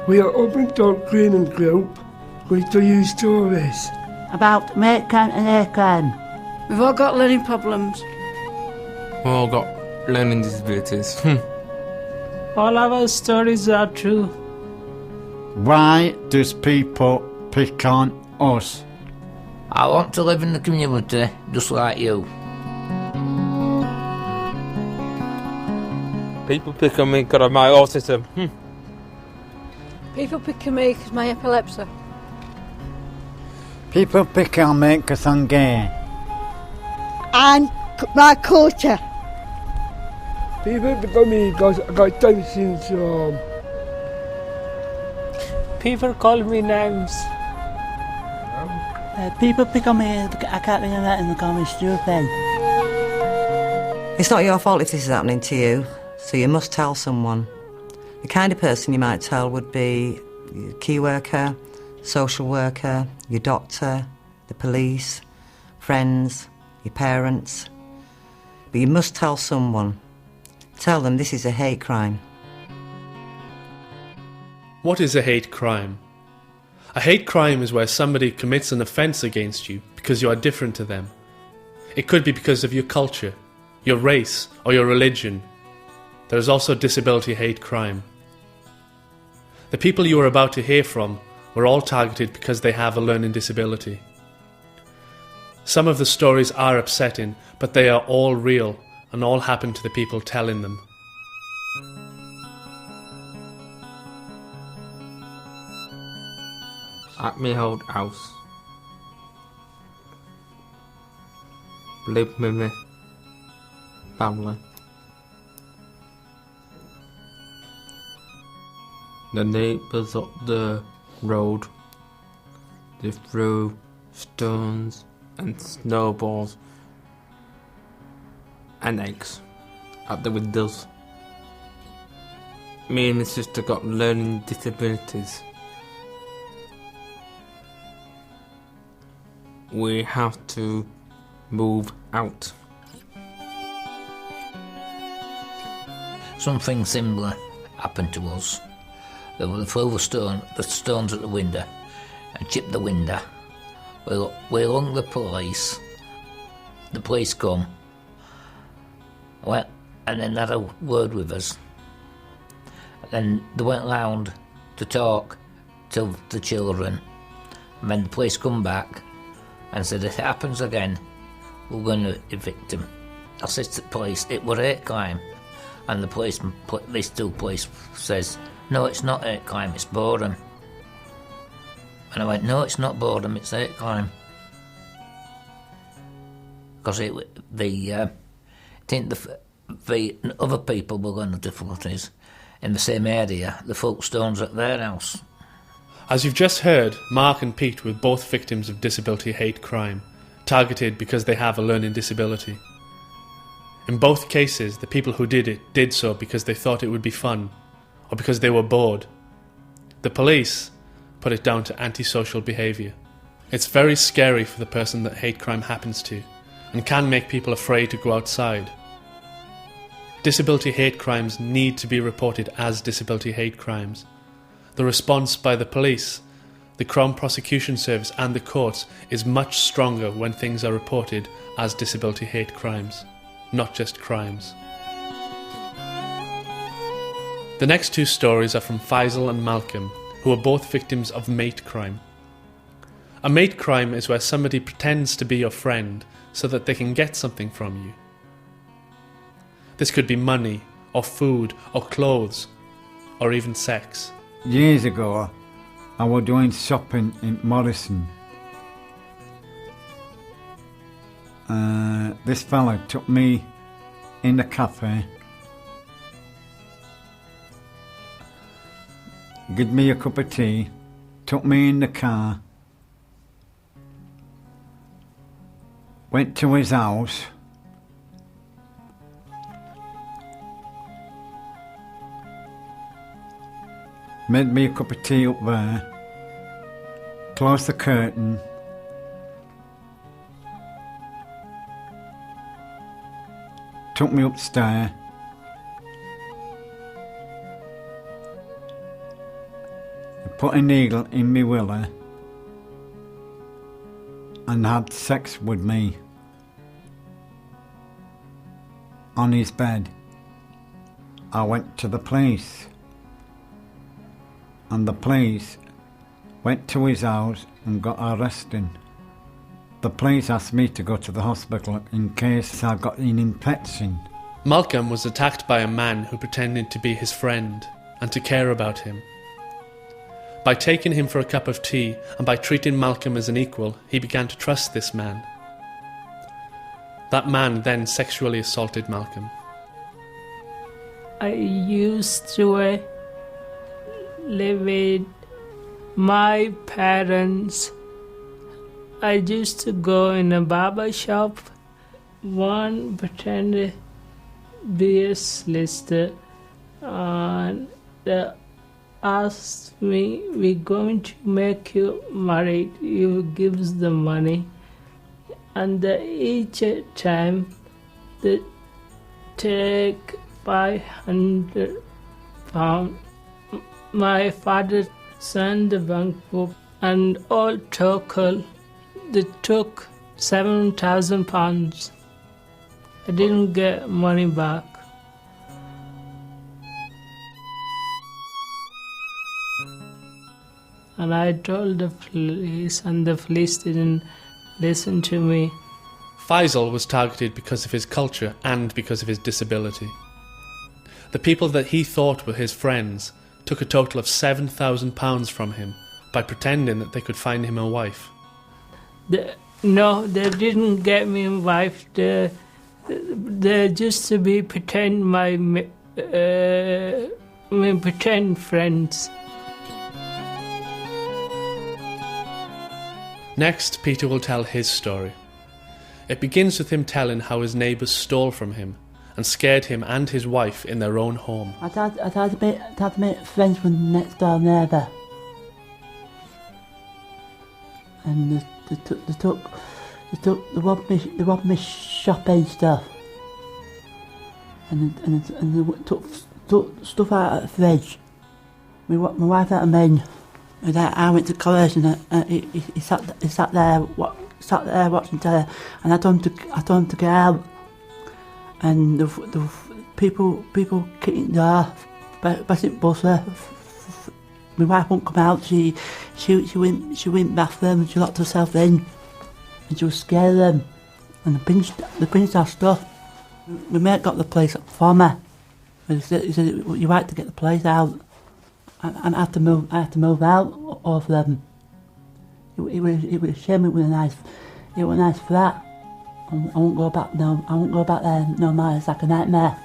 We are Open Door Cleaning Group. We tell you stories about mate crime and hate crime. We've all got learning problems. We've all got learning disabilities. All our stories are true. Why does people pick on us? I want to live in the community just like you. People pick on me because of my autism. People pick on me because my epilepsy. People pick on me because I'm gay. And my culture. People pick on me because I got Down syndrome. People call me names. People pick on me, I can't remember and they call me stupid. It's not your fault if this is happening to you, so you must tell someone. The kind of person you might tell would be your key worker, social worker, your doctor, the police, friends, your parents. But you must tell someone. Tell them this is a hate crime. What is a hate crime? A hate crime is where somebody commits an offence against you because you are different to them. It could be because of your culture, your race, or your religion. There is also disability hate crime. The people you are about to hear from were all targeted because they have a learning disability. Some of the stories are upsetting, but they are all real and all happen to the people telling them. At my old house. Live with me family. The neighbours up the road, they threw stones and snowballs and eggs at the windows. Me and my sister got learning disabilities. We have to move out. Something similar happened to us. They were throw the stones at the window and chipped the window. We rung the police. The police come. Went and then had a word with us. Then they went round to talk to the children. And then the police come back and said, if it happens again, we're going to evict him. I said to the police, it was hate crime. And the policeman, these two police says, no, it's not hate crime, it's boredom. And I went, no, it's not boredom, it's hate crime. Because the other people were going to difficulties in the same area, the Folkestones at their house. As you've just heard, Mark and Pete were both victims of disability hate crime, targeted because they have a learning disability. In both cases, the people who did it did so because they thought it would be fun, or because they were bored. The police put it down to antisocial behaviour. It's very scary for the person that hate crime happens to, and can make people afraid to go outside. Disability hate crimes need to be reported as disability hate crimes. The response by the police, the Crown Prosecution Service and the courts is much stronger when things are reported as disability hate crimes, not just crimes. The next two stories are from Faisal and Malcolm, who are both victims of mate crime. A mate crime is where somebody pretends to be your friend so that they can get something from you. This could be money, or food, or clothes, or even sex. Years ago, I was doing shopping in Morrison. This fella took me in the cafe, gave me a cup of tea, took me in the car, went to his house, made me a cup of tea up there, closed the curtain, took me upstairs, put a needle in me willy and had sex with me on his bed. I went to the police, and the police went to his house and got arrested. The police asked me to go to the hospital in case I got an infection. Malcolm was attacked by a man who pretended to be his friend and to care about him. By taking him for a cup of tea and by treating Malcolm as an equal, he began to trust this man. That man then sexually assaulted Malcolm. I used to live with my parents. I used to go in a barber shop. One pretended to be a solicitor and they asked me, "We're going to make you married, you give us the money." And each time they take £500. My father signed the bank book and all total they took £7,000. I didn't get money back. And I told the police and the police didn't listen to me. Faisal was targeted because of his culture and because of his disability. The people that he thought were his friends took a total of £7,000 from him by pretending that they could find him a wife. No, they didn't get me a wife. They just to be pretend my pretend friends. Next, Peter will tell his story. It begins with him telling how his neighbours stole from him and scared him and his wife in their own home. I had to make friends with the next door neighbour. And they robbed me shopping stuff. And they took stuff out of the fridge. My wife had a man. I went to college and he sat there watching telly, and I told him to get out. And the people kicking the door, basic buzzer. My wife won't come out. She went bathroom and she locked herself in, and she was scared of them. And they pinched our stuff. My mate got the place up for me. He said you had to get the place out. And I had to move out of them. It was a shame. It was a nice flat. I won't go back there no more. It's like a nightmare.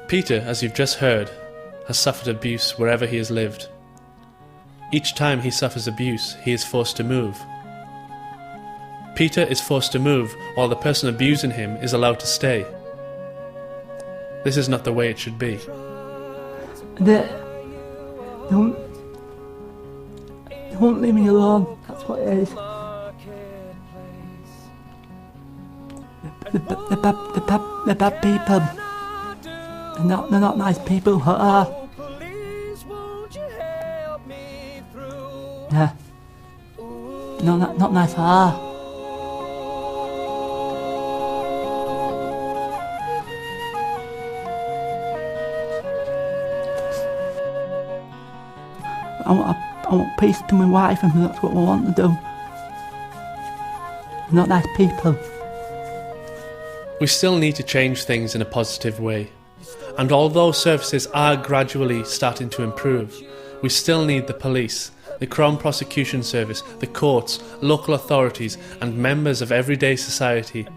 Peter, as you've just heard, has suffered abuse wherever he has lived. Each time he suffers abuse, he is forced to move. Peter is forced to move while the person abusing him is allowed to stay. This is not the way it should be. They won't leave me alone. That's what it is. They're bad people. They're not nice people. Yeah. No, not nice. I want peace to my wife, and that's what I want to do. They're not nice people. We still need to change things in a positive way. And although services are gradually starting to improve, we still need the police, the Crown Prosecution Service, the courts, local authorities and members of everyday society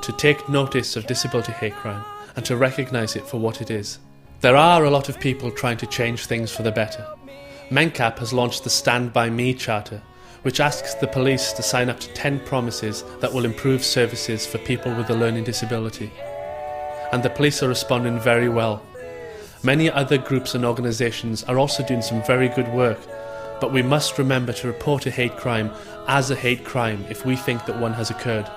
to take notice of disability hate crime and to recognise it for what it is. There are a lot of people trying to change things for the better. MENCAP has launched the Stand By Me Charter, which asks the police to sign up to 10 promises that will improve services for people with a learning disability. And the police are responding very well. Many other groups and organisations are also doing some very good work, but we must remember to report a hate crime as a hate crime if we think that one has occurred.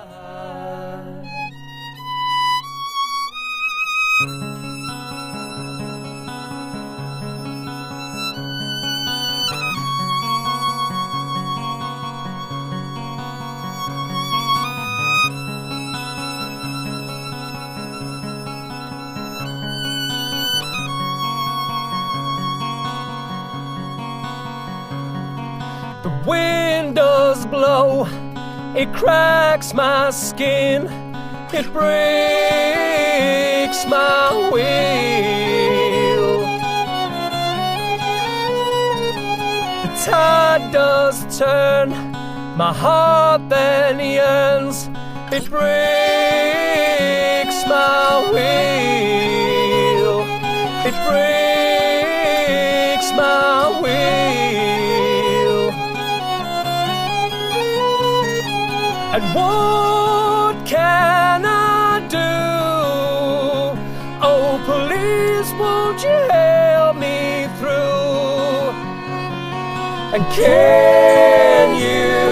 The wind does blow, it cracks my skin, it breaks my will. The tide does turn, my heart then yearns, it breaks my will, it breaks my will. And what can I do? Oh, please, won't you help me through? And can you